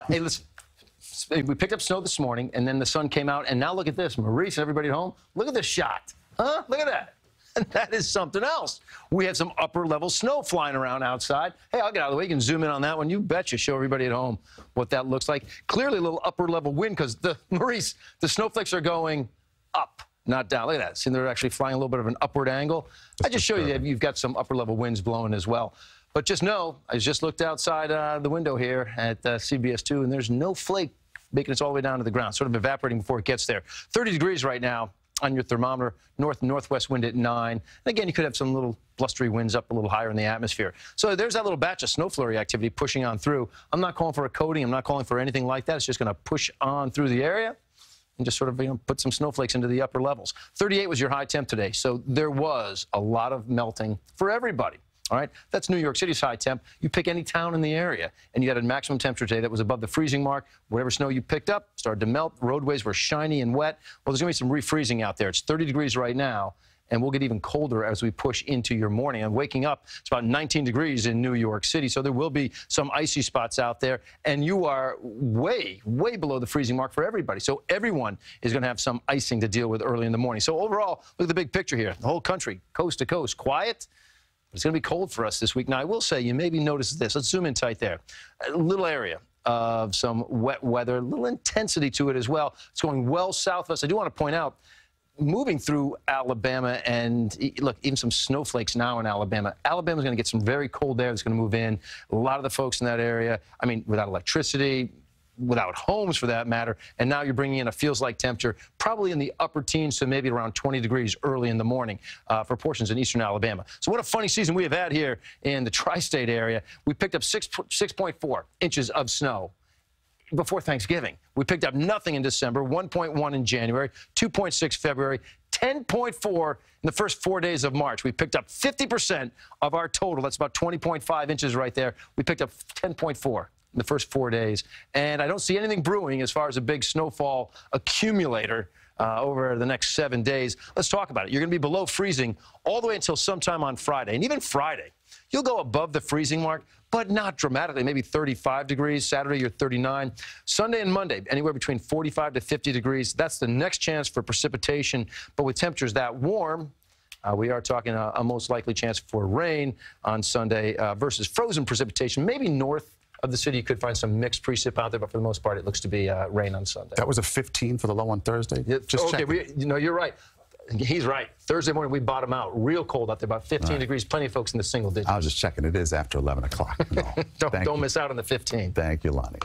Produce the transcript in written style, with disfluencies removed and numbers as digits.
Hey, listen. We picked up snow this morning, and then the sun came out, and now look at this. Maurice and everybody at home, look at this shot. Huh? Look at that. And that is something else. We have some upper-level snow flying around outside. Hey, I'll get out of the way. You can zoom in on that one. You betcha. Show everybody at home what that looks like. Clearly a little upper-level wind because, Maurice, the snowflakes are going up, not down. Look at that. See, they're actually flying a little bit of an upward angle. I just show you that you've got some upper-level winds blowing as well. But just know, I just looked outside the window here at CBS2, and there's no flake making its all the way down to the ground, sort of evaporating before it gets there. 30 degrees right now on your thermometer, north-northwest wind at 9. And again, you could have some little blustery winds up a little higher in the atmosphere. So there's that little batch of snow flurry activity pushing on through. I'm not calling for a coating. I'm not calling for anything like that. It's just going to push on through the area and just sort of put some snowflakes into the upper levels. 38 was your high temp today, so there was a lot of melting for everybody. All right, that's New York City's high temp. You pick any town in the area, and you had a maximum temperature today that was above the freezing mark. Whatever snow you picked up started to melt. Roadways were shiny and wet. Well, there's going to be some refreezing out there. It's 30 degrees right now, and we'll get even colder as we push into your morning. And waking up, it's about 19 degrees in New York City, so there will be some icy spots out there, and you are way, way below the freezing mark for everybody. So everyone is going to have some icing to deal with early in the morning. So overall, look at the big picture here. The whole country, coast to coast, quiet. It's going to be cold for us this week. Now, I will say, you maybe noticed this. Let's zoom in tight there. A little area of some wet weather, a little intensity to it as well. It's going well south of us. I do want to point out, moving through Alabama, and look, even some snowflakes now in Alabama. Alabama's going to get some very cold air that's going to move in. A lot of the folks in that area, I mean, without electricity, without homes for that matter, and now you're bringing in a feels-like temperature probably in the upper teens to maybe around 20 degrees early in the morning for portions in eastern Alabama. So what a funny season we have had here in the tri-state area. We picked up 6.4 inches of snow before Thanksgiving. We picked up nothing in December, 1.1 in January, 2.6 February, 10.4 in the first 4 days of March. We picked up 50% of our total. That's about 20.5 inches right there. We picked up 10.4. in the first 4 days. And I don't see anything brewing as far as a big snowfall accumulator over the next 7 days. Let's talk about it. You're going to be below freezing all the way until sometime on Friday. And even Friday, you'll go above the freezing mark, but not dramatically, maybe 35 degrees. Saturday, you're 39. Sunday and Monday, anywhere between 45 to 50 degrees. That's the next chance for precipitation. But with temperatures that warm, we are talking a most likely chance for rain on Sunday versus frozen precipitation, maybe north of the city. You could find some mixed precip out there, but for the most part, it looks to be rain on Sunday. That was a 15 for the low on Thursday? Yeah, just okay, you're right. He's right. Thursday morning, we bottom out. Real cold out there, about 15 degrees. Plenty of folks in the single digits. I was just checking. It is after 11 o'clock. No. Don't miss out on the 15. Thank you, Lonnie.